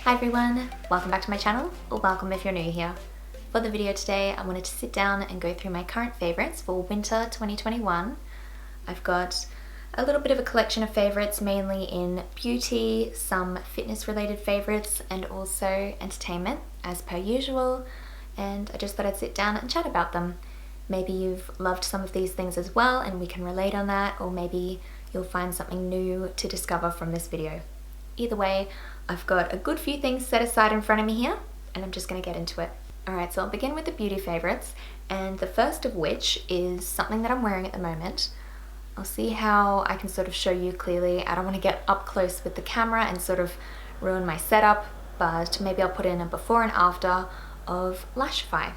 Hi everyone, welcome back to my channel, or welcome if you're new here. For the video today, I wanted to sit down and go through my current favourites for winter 2021. I've got a little bit of a collection of favourites, mainly in beauty, some fitness related favourites, and also entertainment, as per usual, and I just thought I'd sit down and chat about them. Maybe you've loved some of these things as well and we can relate on that, or maybe you'll find something new to discover from this video. Either way, I've got a good few things set aside in front of me here, and I'm just going to get into it. Alright, so I'll begin with the beauty favourites, and the first of which is something that I'm wearing at the moment. I'll see how I can sort of show you clearly. I don't want to get up close with the camera and sort of ruin my setup, but maybe I'll put in a before and after of Lashify.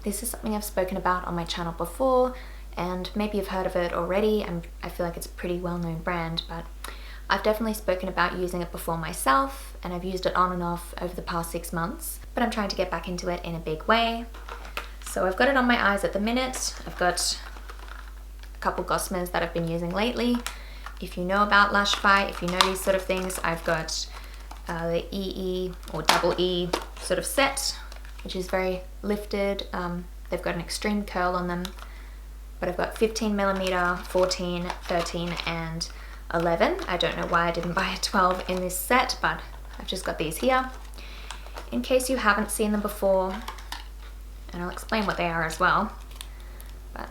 This is something I've spoken about on my channel before, and maybe you've heard of it already. I feel like it's a pretty well-known brand, but I've definitely spoken about using it before myself, and I've used it on and off over the past 6 months, but I'm trying to get back into it in a big way. So I've got it on my eyes at the minute. I've got a couple Gossamers that I've been using lately. If you know about Lashify, if you know these sort of things, I've got the EE or double E sort of set, which is very lifted. They've got an extreme curl on them, but I've got 15mm, 14, 13 and 11. I don't know why I didn't buy a 12 in this set, but I've just got these here. In case you haven't seen them before, and I'll explain what they are as well, but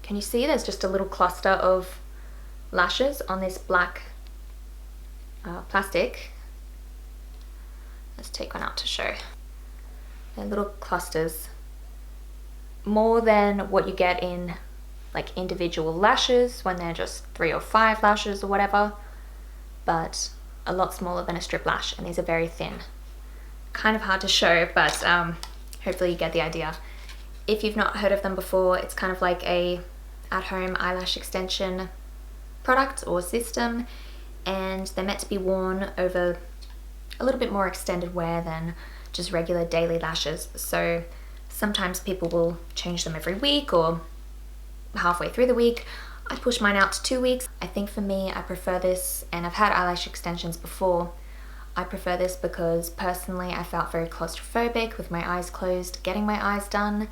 can you see there's just a little cluster of lashes on this black plastic? Let's take one out to show. They're little clusters, more than what you get in like individual lashes when they're just 3 or 5 lashes or whatever, but a lot smaller than a strip lash, and these are very thin. Kind of hard to show, but hopefully you get the idea. If you've not heard of them before, it's kind of like a at-home eyelash extension product or system, and they're meant to be worn over a little bit more extended wear than just regular daily lashes. So sometimes people will change them every week or halfway through the week. I push mine out to 2 weeks. I think for me, I prefer this, and I've had eyelash extensions before. I prefer this because personally I felt very claustrophobic with my eyes closed getting my eyes done.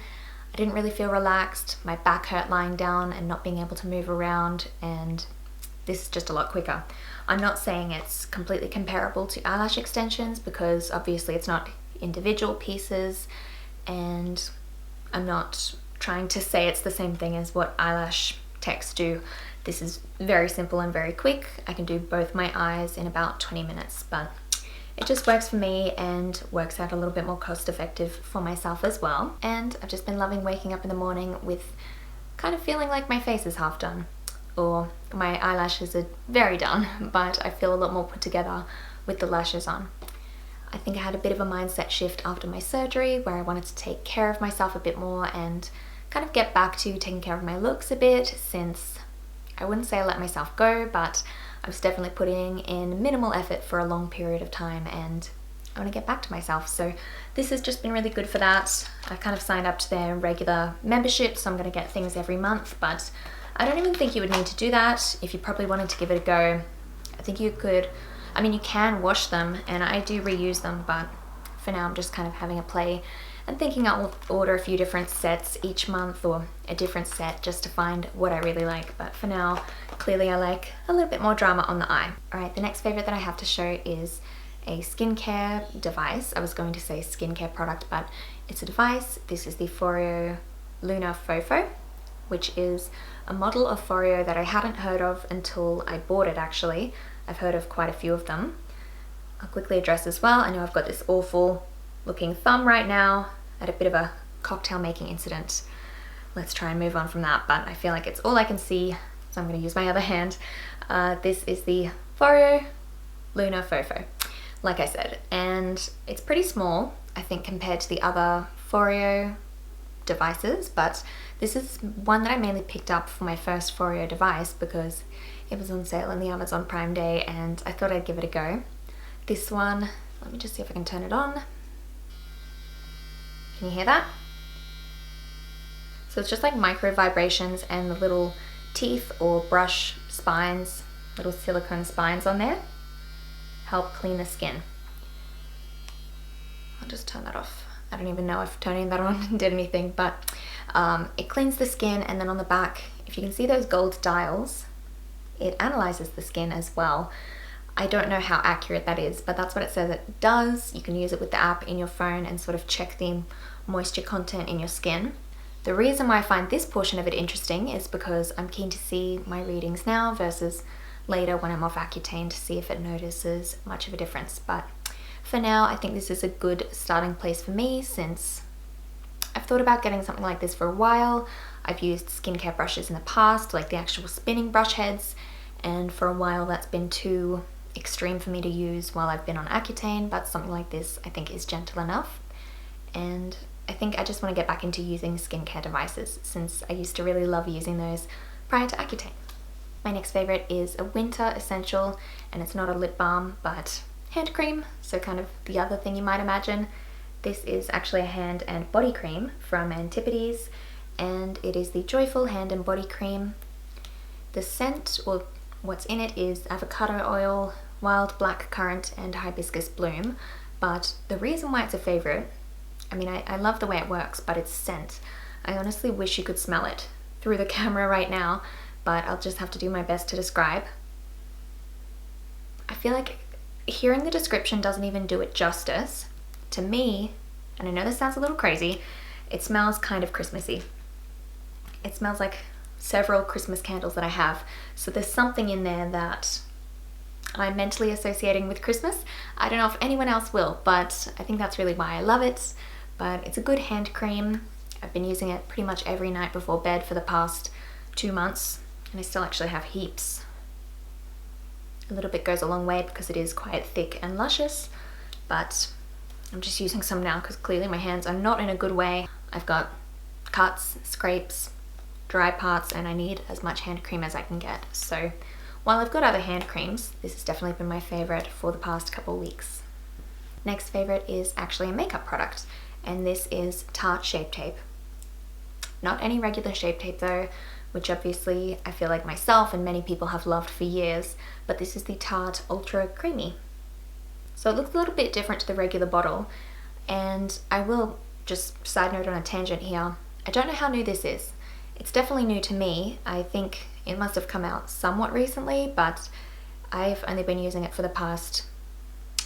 I didn't really feel relaxed. My back hurt lying down and not being able to move around, and this is just a lot quicker. I'm not saying it's completely comparable to eyelash extensions because obviously it's not individual pieces, and I'm not trying to say it's the same thing as what eyelash techs do. This is very simple and very quick. I can do both my eyes in about 20 minutes, but it just works for me and works out a little bit more cost effective for myself as well. And I've just been loving waking up in the morning with kind of feeling like my face is half done, or my eyelashes are very done, but I feel a lot more put together with the lashes on. I think I had a bit of a mindset shift after my surgery where I wanted to take care of myself a bit more and kind of get back to taking care of my looks a bit, since I wouldn't say I let myself go, but I was definitely putting in minimal effort for a long period of time, and I want to get back to myself. So this has just been really good for that. I kind of signed up to their regular membership, so I'm going to get things every month, but I don't even think you would need to do that if you probably wanted to give it a go. I think you could, I mean, you can wash them, and I do reuse them, but for now I'm just kind of having a play and thinking I'll order a few different sets each month, or a different set, just to find what I really like. But for now, clearly I like a little bit more drama on the eye. Alright, the next favourite that I have to show is a skincare device. I was going to say skincare product, but it's a device. This is the Foreo Lunar Fofo, which is a model of Foreo that I hadn't heard of until I bought it actually. I've heard of quite a few of them. I'll quickly address as well. I know I've got this awful looking thumb right now. I had a bit of a cocktail making incident. Let's try and move on from that, but I feel like it's all I can see, so I'm going to use my other hand. This is the Foreo Lunar Fofo, like I said, and it's pretty small, I think, compared to the other Foreo devices, but this is one that I mainly picked up for my first Foreo device because it was on sale in the Amazon Prime Day and I thought I'd give it a go. This one, let me just see if I can turn it on. Can you hear that? So it's just like micro vibrations, and the little teeth or brush spines, little silicone spines on there, help clean the skin. I'll just turn that off. I don't even know if turning that on did anything, but it cleans the skin, and then on the back, if you can see those gold dials, it analyzes the skin as well. I don't know how accurate that is, but that's what it says it does. You can use it with the app in your phone and sort of check the moisture content in your skin. The reason why I find this portion of it interesting is because I'm keen to see my readings now versus later when I'm off Accutane to see if it notices much of a difference. But for now, I think this is a good starting place for me, since I've thought about getting something like this for a while. I've used skincare brushes in the past, like the actual spinning brush heads, and for a while that's been too extreme for me to use while I've been on Accutane, but something like this I think is gentle enough. And I think I just want to get back into using skincare devices, since I used to really love using those prior to Accutane. My next favorite is a winter essential, and it's not a lip balm but hand cream, so kind of the other thing you might imagine. This is actually a hand and body cream from Antipodes, and it is the Joyful Hand and Body Cream. The scent, or what's in it, is avocado oil, wild black currant and hibiscus bloom. But the reason why it's a favorite, I mean, I love the way it works, but its scent, I honestly wish you could smell it through the camera right now, but I'll just have to do my best to describe. I feel like hearing the description doesn't even do it justice. To me, and I know this sounds a little crazy, it smells kind of Christmassy. It smells like several Christmas candles that I have, so there's something in there that I'm mentally associating with Christmas. I don't know if anyone else will, but I think that's really why I love it. But it's a good hand cream. I've been using it pretty much every night before bed for the past 2 months, and I still actually have heaps. A little bit goes a long way because it is quite thick and luscious, but I'm just using some now because clearly my hands are not in a good way. I've got cuts, scrapes, dry parts, and I need as much hand cream as I can get. So while I've got other hand creams, this has definitely been my favorite for the past couple weeks. Next favorite is actually a makeup product, and this is Tarte Shape Tape. Not any regular Shape Tape though, which obviously I feel like myself and many people have loved for years, but this is the Tarte Ultra Creamy. So it looks a little bit different to the regular bottle, and I will just side note on a tangent here. I don't know how new this is. It's definitely new to me. I think it must have come out somewhat recently, but I've only been using it for the past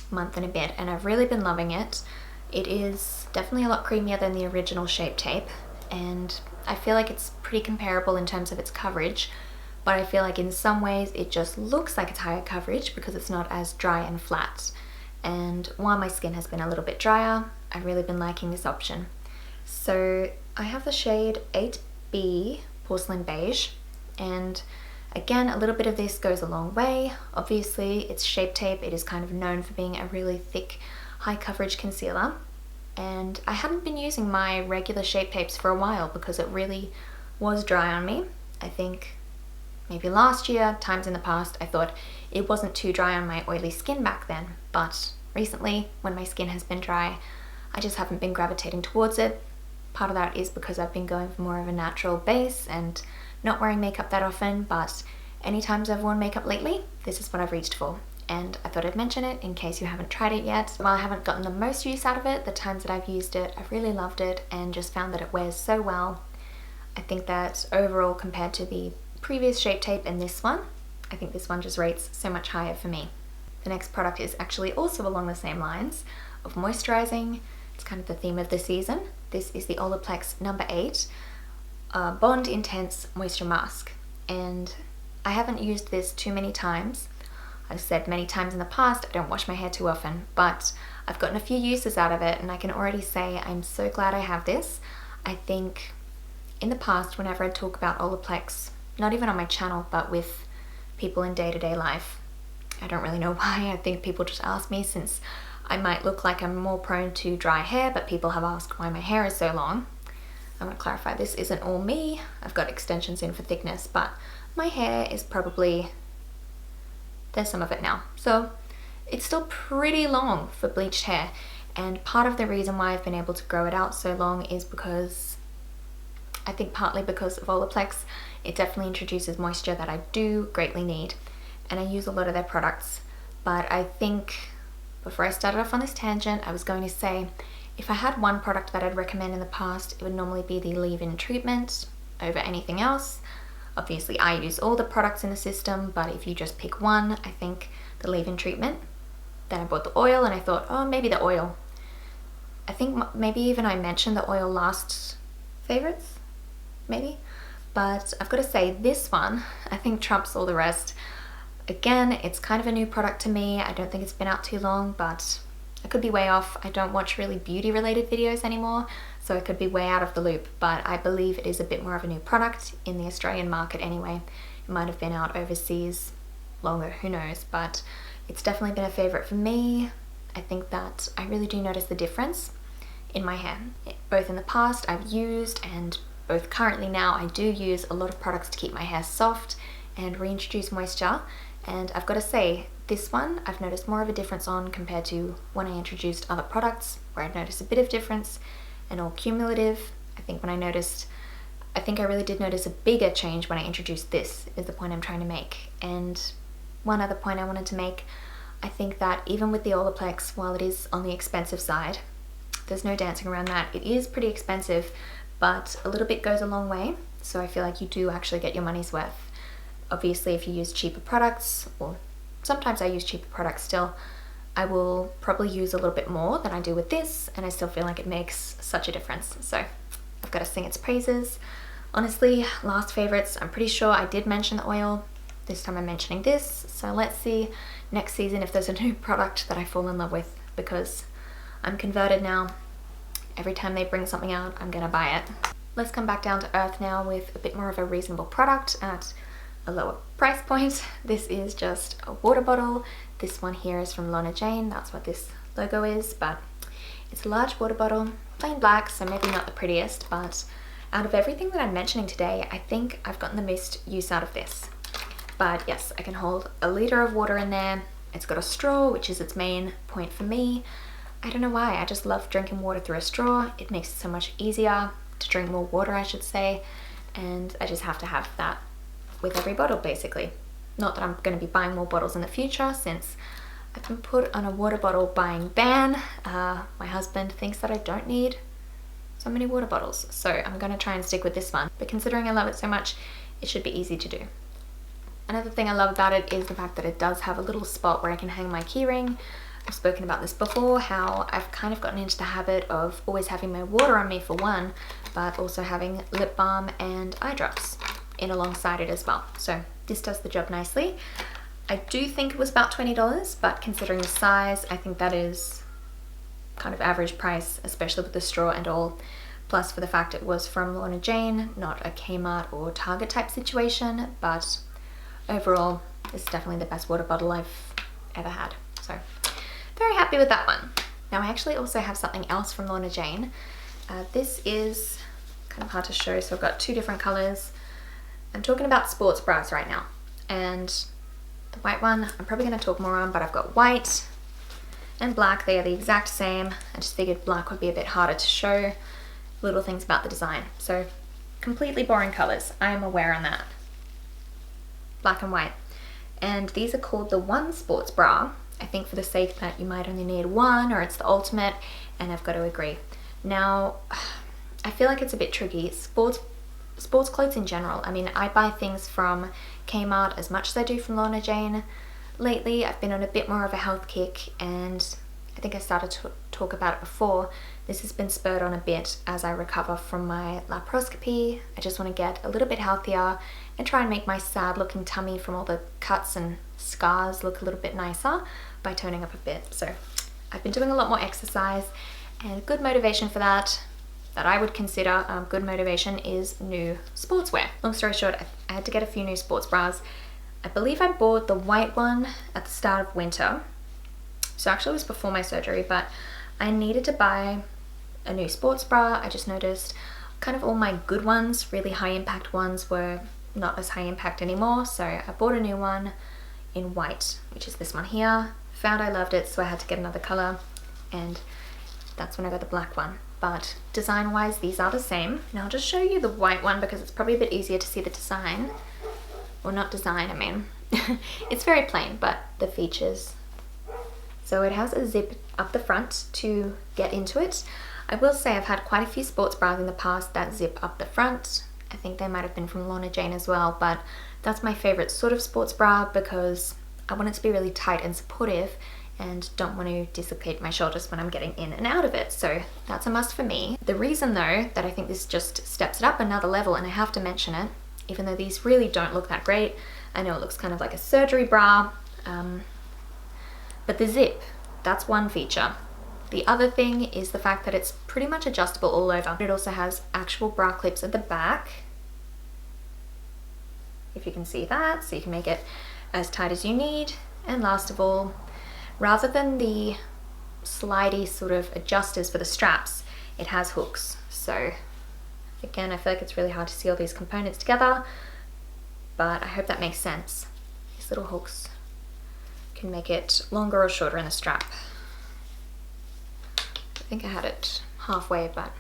month and a bit, and I've really been loving it. It is definitely a lot creamier than the original Shape Tape, and I feel like it's pretty comparable in terms of its coverage, but I feel like in some ways it just looks like it's higher coverage because it's not as dry and flat. And while my skin has been a little bit drier, I've really been liking this option. So I have the shade 8B Porcelain Beige, and again, a little bit of this goes a long way. Obviously, it's Shape Tape. It is kind of known for being a really thick, high coverage concealer. And I hadn't been using my regular Shape Tapes for a while because it really was dry on me. I think maybe last year, times in the past, I thought it wasn't too dry on my oily skin back then. But recently, when my skin has been dry, I just haven't been gravitating towards it. Part of that is because I've been going for more of a natural base and not wearing makeup that often, but any times I've worn makeup lately, this is what I've reached for. And I thought I'd mention it in case you haven't tried it yet. While I haven't gotten the most use out of it, the times that I've used it, I've really loved it and just found that it wears so well. I think that overall, compared to the previous Shape Tape and this one, I think this one just rates so much higher for me. The next product is actually also along the same lines of moisturizing. It's kind of the theme of the season. This is the Olaplex No. 8 Bond Intense Moisture Mask, and I haven't used this too many times. I've said many times in the past, I don't wash my hair too often, but I've gotten a few uses out of it, and I can already say I'm so glad I have this. I think in the past, whenever I talk about Olaplex, not even on my channel, but with people in day-to-day life, I don't really know why. I think people just ask me, since I might look like I'm more prone to dry hair, but people have asked why my hair is so long. I want to clarify, this isn't all me. I've got extensions in for thickness, but my hair is probably, there's some of it now. So it's still pretty long for bleached hair. And part of the reason why I've been able to grow it out so long is because, I think partly because of Olaplex. It definitely introduces moisture that I do greatly need. And I use a lot of their products, but I think before I started off on this tangent, I was going to say, if I had one product that I'd recommend in the past, it would normally be the leave-in treatment over anything else. Obviously, I use all the products in the system, but if you just pick one, I think the leave-in treatment. Then I bought the oil and I thought, oh, maybe the oil. I think maybe even I mentioned the oil last favorites, maybe. But I've got to say, this one, I think trumps all the rest. Again, it's kind of a new product to me. I don't think it's been out too long, but I could be way off. I don't watch really beauty related videos anymore, so I could be way out of the loop, but I believe it is a bit more of a new product in the Australian market anyway. It might have been out overseas longer, who knows, but it's definitely been a favorite for me. I think that I really do notice the difference in my hair. Both in the past I've used, and both currently now, I do use a lot of products to keep my hair soft and reintroduce moisture. And I've got to say, this one I've noticed more of a difference on compared to when I introduced other products, where I'd noticed a bit of difference and all cumulative. I think I really did notice a bigger change when I introduced this, is the point I'm trying to make. And one other point I wanted to make, I think that even with the Olaplex, while it is on the expensive side, there's no dancing around that. It is pretty expensive, but a little bit goes a long way. So I feel like you do actually get your money's worth. Obviously, if you use cheaper products, or sometimes I use cheaper products still, I will probably use a little bit more than I do with this, and I still feel like it makes such a difference. So I've got to sing its praises. Honestly, last favorites, I'm pretty sure I did mention the oil. This time I'm mentioning this. So let's see next season if there's a new product that I fall in love with, because I'm converted now. Every time they bring something out, I'm gonna buy it. Let's come back down to earth now with a bit more of a reasonable product at a lower price point. This is just a water bottle. This one here is from Lorna Jane. That's what this logo is, but it's a large water bottle, plain black, so maybe not the prettiest, but out of everything that I'm mentioning today, I think I've gotten the most use out of this. But yes, I can hold a liter of water in there. It's got a straw, which is its main point for me. I don't know why, I just love drinking water through a straw. It makes it so much easier to drink more water, I should say, and I just have to have that with every bottle, basically. Not that I'm going to be buying more bottles in the future, since I've been put on a water bottle buying ban. My husband thinks that I don't need so many water bottles, so I'm going to try and stick with this one. But considering I love it so much, it should be easy to do. Another thing I love about it is the fact that it does have a little spot where I can hang my keyring. I've spoken about this before, how I've kind of gotten into the habit of always having my water on me for one, but also having lip balm and eye drops in alongside it as well. So this does the job nicely. I do think it was about $20, but considering the size, I think that is kind of average price, especially with the straw and all. Plus for the fact it was from Lorna Jane, not a Kmart or Target type situation, but overall, it's definitely the best water bottle I've ever had. So very happy with that one. Now I actually also have something else from Lorna Jane. This is kind of hard to show, so I've got two different colors. I'm talking about sports bras right now, and the white one I'm probably going to talk more on, but I've got white and black. They are the exact same. I just figured black would be a bit harder to show. Little things about the design. So completely boring colors, I am aware on that. Black and white. And these are called the One Sports Bra. I think for the sake that you might only need one, or it's the ultimate, and I've got to agree. Now, I feel like it's a bit tricky. Sports clothes in general. I mean, I buy things from Kmart as much as I do from Lorna Jane. Lately, I've been on a bit more of a health kick, and I think I started to talk about it before. This has been spurred on a bit as I recover from my laparoscopy. I just want to get a little bit healthier and try and make my sad looking tummy from all the cuts and scars look a little bit nicer by toning up a bit. So I've been doing a lot more exercise, and good motivation for that I would consider good motivation is new sportswear. Long story short, I had to get a few new sports bras. I believe I bought the white one at the start of winter. So actually it was before my surgery, but I needed to buy a new sports bra. I just noticed kind of all my good ones, really high impact ones, were not as high impact anymore. So I bought a new one in white, which is this one here. Found I loved it, so I had to get another color, and that's when I got the black one. But design wise, these are the same. Now I'll just show you the white one because it's probably a bit easier to see the design. Or not design, I mean. It's very plain, but the features. So So it has a zip up the front to get into it. I will say I've had quite a few sports bras in the past that zip up the front. I think they might have been from Lorna Jane as well, but that's my favorite sort of sports bra because I want it to be really tight and supportive and don't want to dislocate my shoulders when I'm getting in and out of it. So that's a must for me. The reason though that I think this just steps it up another level, and I have to mention it, even though these really don't look that great. I know it looks kind of like a surgery bra, but the zip, that's one feature. The other thing is the fact that it's pretty much adjustable all over. It also has actual bra clips at the back, if you can see that, so you can make it as tight as you need. And last of all, rather than the slidey sort of adjusters for the straps, it has hooks. So again, I feel like it's really hard to see all these components together, but I hope that makes sense. These little hooks can make it longer or shorter in the strap. I think I had it halfway, but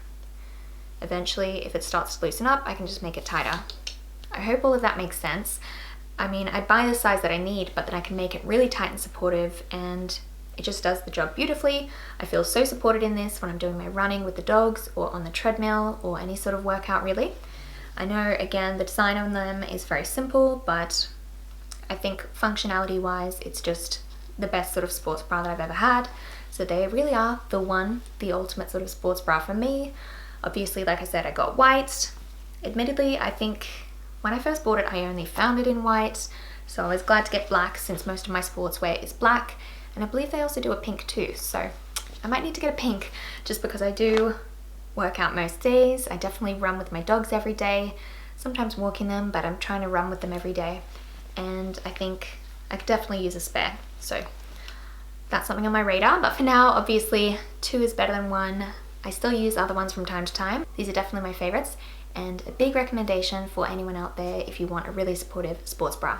eventually if it starts to loosen up, I can just make it tighter. I hope all of that makes sense. I mean, I buy the size that I need, but then I can make it really tight and supportive, and it just does the job beautifully. I feel so supported in this when I'm doing my running with the dogs or on the treadmill or any sort of workout really. I know, again, the design on them is very simple, but I think functionality wise, it's just the best sort of sports bra that I've ever had. So they really are the ultimate sort of sports bra for me. Obviously, like I said, I got white. Admittedly, I think when I first bought it, I only found it in white. So I was glad to get black since most of my sportswear is black. And I believe they also do a pink too. So I might need to get a pink just because I do work out most days. I definitely run with my dogs every day, sometimes walking them, but I'm trying to run with them every day. And I think I could definitely use a spare. So that's something on my radar, but for now, obviously 2 is better than 1. I still use other ones from time to time. These are definitely my favorites, and a big recommendation for anyone out there if you want a really supportive sports bra.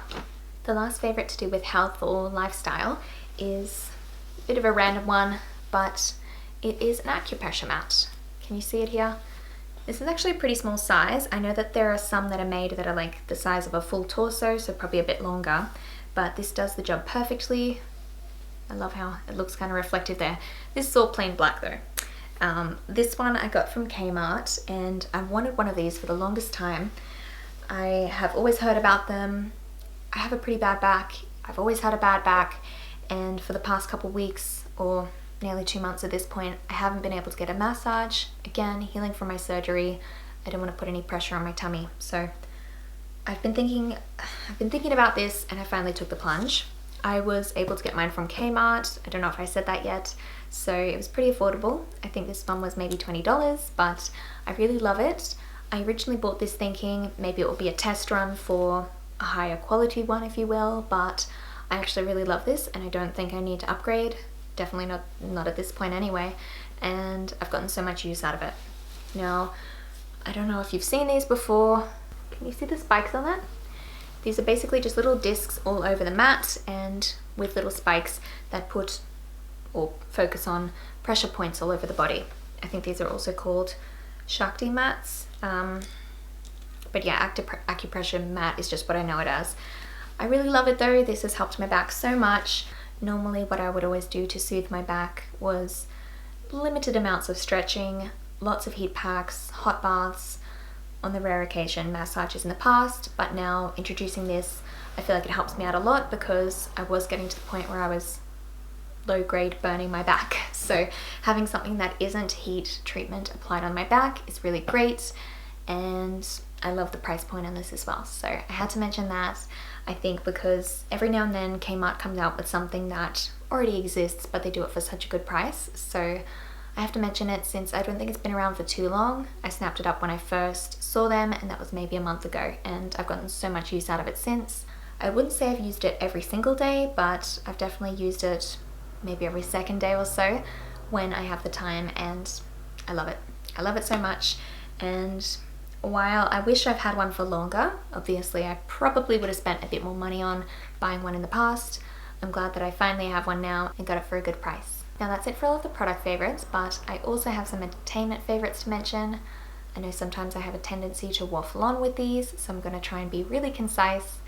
The last favorite to do with health or lifestyle is a bit of a random one, but it is an acupressure mat. Can you see it here? This is actually a pretty small size. I know that there are some that are made that are like the size of a full torso, so probably a bit longer, but this does the job perfectly. I love how it looks kind of reflective there. This is all plain black though. This one I got from Kmart, and I've wanted one of these for the longest time. I have always heard about them. I have a pretty bad back. I've always had a bad back, and for the past couple weeks, or nearly 2 months at this point, I haven't been able to get a massage. Again, healing from my surgery. I don't want to put any pressure on my tummy. So I've been thinking about this, and I finally took the plunge. I was able to get mine from Kmart. I don't know if I said that yet. So it was pretty affordable. I think this one was maybe $20, but I really love it. I originally bought this thinking maybe it will be a test run for a higher quality one, if you will, but I actually really love this, and I don't think I need to upgrade. Definitely not at this point anyway, and I've gotten so much use out of it. Now, I don't know if you've seen these before. Can you see the spikes on that? These are basically just little discs all over the mat, and with little spikes that put or focus on pressure points all over the body. I think these are also called chatty mats. But yeah, acupressure mat is just what I know it as. I really love it though. This has helped my back so much. Normally what I would always do to soothe my back was limited amounts of stretching, lots of heat packs, hot baths, on the rare occasion massages in the past, but now introducing this, I feel like it helps me out a lot because I was getting to the point where I was low grade burning my back. So having something that isn't heat treatment applied on my back is really great, and I love the price point on this as well. So I had to mention that, I think, because every now and then Kmart comes out with something that already exists, but they do it for such a good price. So I have to mention it since I don't think it's been around for too long. I snapped it up when I first saw them, and that was maybe a month ago, and I've gotten so much use out of it since. I wouldn't say I've used it every single day, but I've definitely used it maybe every second day or so when I have the time, and I love it. I love it so much, and while I wish I've had one for longer, obviously I probably would have spent a bit more money on buying one in the past, I'm glad that I finally have one now and got it for a good price. Now that's it for all of the product favorites, but I also have some entertainment favorites to mention. I know sometimes I have a tendency to waffle on with these, so I'm going to try and be really concise.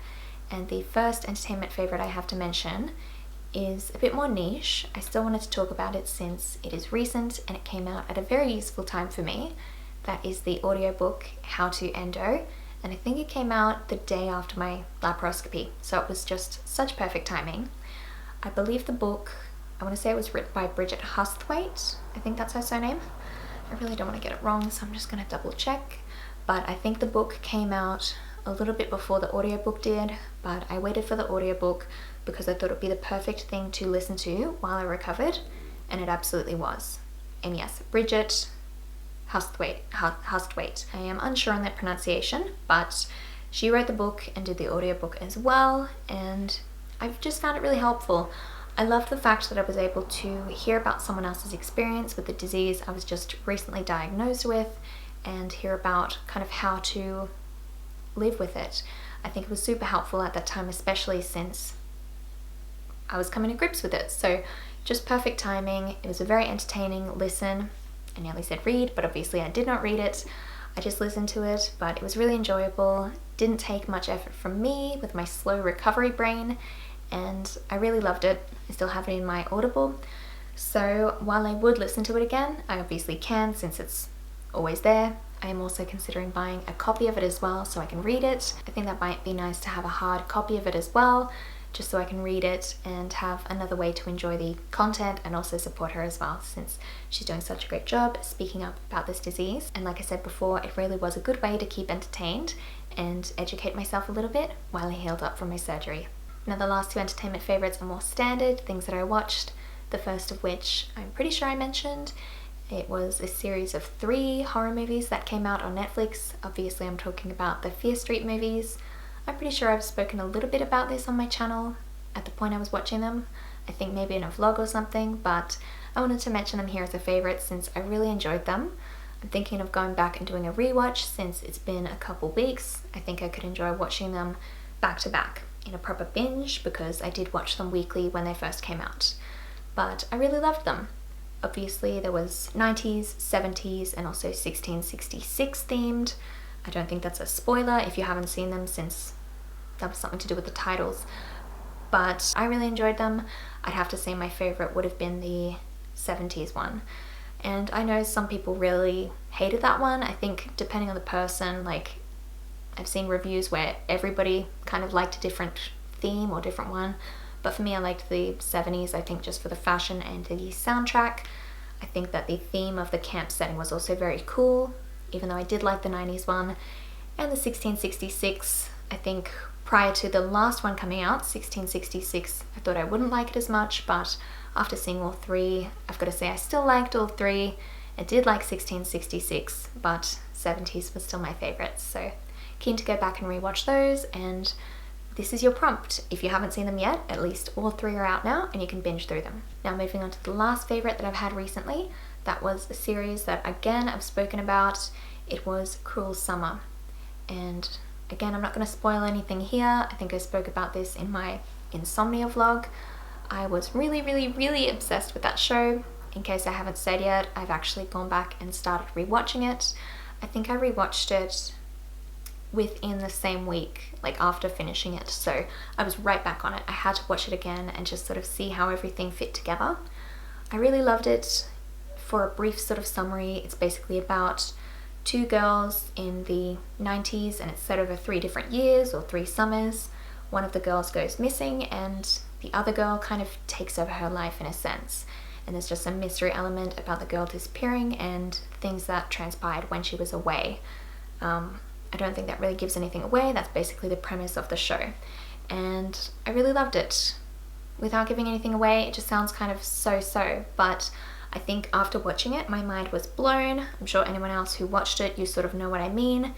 And the first entertainment favorite I have to mention is a bit more niche. I still wanted to talk about it since it is recent and it came out at a very useful time for me. That is the audiobook How to Endo, and I think it came out the day after my laparoscopy, so it was just such perfect timing. I believe the book, I want to say it was written by Bridget Hustwaite. I think that's her surname. I really don't want to get it wrong, so I'm just going to double check. But I think the book came out a little bit before the audiobook did, but I waited for the audiobook because I thought it would be the perfect thing to listen to while I recovered, and it absolutely was. And yes, Bridget Hustwaite. I am unsure on that pronunciation, but she wrote the book and did the audiobook as well, and I've just found it really helpful. I loved the fact that I was able to hear about someone else's experience with the disease I was just recently diagnosed with, and hear about kind of how to live with it. I think it was super helpful at that time, especially since I was coming to grips with it. So just perfect timing. It was a very entertaining listen. I nearly said read, but obviously I did not read it. I just listened to it, but it was really enjoyable. Didn't take much effort from me with my slow recovery brain, and I really loved it. I still have it in my Audible. So while I would listen to it again, I obviously can since it's always there. I am also considering buying a copy of it as well so I can read it. I think that might be nice to have a hard copy of it as well, just so I can read it and have another way to enjoy the content and also support her as well, since she's doing such a great job speaking up about this disease. And like I said before, it really was a good way to keep entertained and educate myself a little bit while I healed up from my surgery. Now the last two entertainment favorites are more standard, things that I watched, the first of which I'm pretty sure I mentioned. It was a series of 3 horror movies that came out on Netflix. Obviously I'm talking about the Fear Street movies. I'm pretty sure I've spoken a little bit about this on my channel at the point I was watching them. I think maybe in a vlog or something, but I wanted to mention them here as a favorite since I really enjoyed them. I'm thinking of going back and doing a rewatch since it's been a couple weeks. I think I could enjoy watching them back to back in a proper binge because I did watch them weekly when they first came out. But I really loved them. Obviously there was 90s, 70s and also 1666 themed. I don't think that's a spoiler if you haven't seen them since that was something to do with the titles. But I really enjoyed them. I'd have to say my favorite would have been the 70s one. And I know some people really hated that one. I think depending on the person, like I've seen reviews where everybody kind of liked a different theme or different one. But for me, I liked the 70s, I think just for the fashion and the soundtrack. I think that the theme of the camp setting was also very cool, even though I did like the 90s one. And the 1666, I think prior to the last one coming out, 1666, I thought I wouldn't like it as much, but after seeing all 3, I've got to say I still liked all 3. I did like 1666, but 70s was still my favorite. So keen to go back and rewatch those, and this is your prompt. If you haven't seen them yet, at least all 3 are out now and you can binge through them. Now moving on to the last favorite that I've had recently, that was a series that again I've spoken about. It was Cruel Summer. And again, I'm not going to spoil anything here. I think I spoke about this in my insomnia vlog. I was really obsessed with that show. In case I haven't said yet, I've actually gone back and started rewatching it. I think I rewatched it within the same week, like after finishing it, so I was right back on it. I had to watch it again and just sort of see how everything fit together. I really loved it. For a brief sort of summary, it's basically about 2 girls in the 90s, and it's set over 3 different years or 3 summers. One of the girls goes missing and the other girl kind of takes over her life in a sense, and there's just a mystery element about the girl disappearing and things that transpired when she was away. I don't think that really gives anything away. That's basically the premise of the show, and I really loved it. Without giving anything away, it just sounds kind of so-so, but I think after watching it, my mind was blown. I'm sure anyone else who watched it, you sort of know what I mean.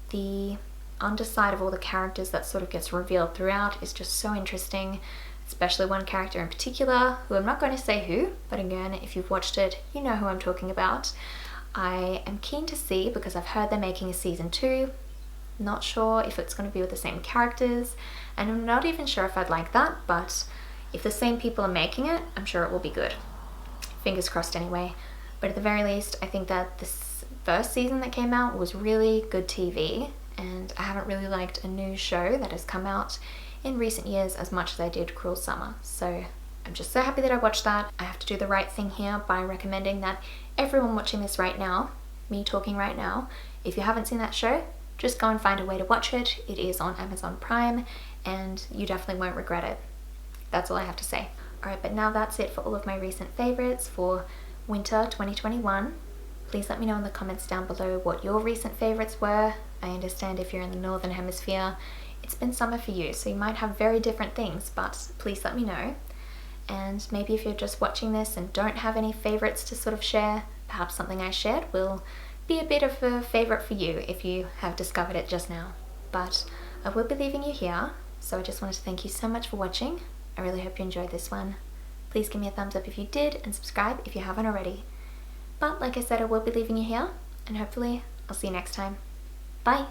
The underside of all the characters that sort of gets revealed throughout is just so interesting, especially one character in particular, who I'm not going to say who, but again, if you've watched it, you know who I'm talking about. I am keen to see, because I've heard they're making a season 2. Not sure if it's going to be with the same characters, and I'm not even sure if I'd like that, but if the same people are making it, I'm sure it will be good. Fingers crossed anyway. But at the very least, I think that this first season that came out was really good TV, and I haven't really liked a new show that has come out in recent years as much as I did Cruel Summer. So I'm just so happy that I watched that. I have to do the right thing here by recommending that everyone watching this right now, me talking right now, if you haven't seen that show, just go and find a way to watch it. It is on Amazon Prime and you definitely won't regret it. That's all I have to say. Alright, but now that's it for all of my recent favorites for winter 2021. Please let me know in the comments down below what your recent favorites were. I understand if you're in the Northern Hemisphere, it's been summer for you, so you might have very different things, but please let me know. And maybe if you're just watching this and don't have any favorites to sort of share, perhaps something I shared will be a bit of a favorite for you if you have discovered it just now. But I will be leaving you here, so I just wanted to thank you so much for watching. I really hope you enjoyed this one. Please give me a thumbs up if you did and subscribe if you haven't already. But like I said, I will be leaving you here and hopefully I'll see you next time. Bye!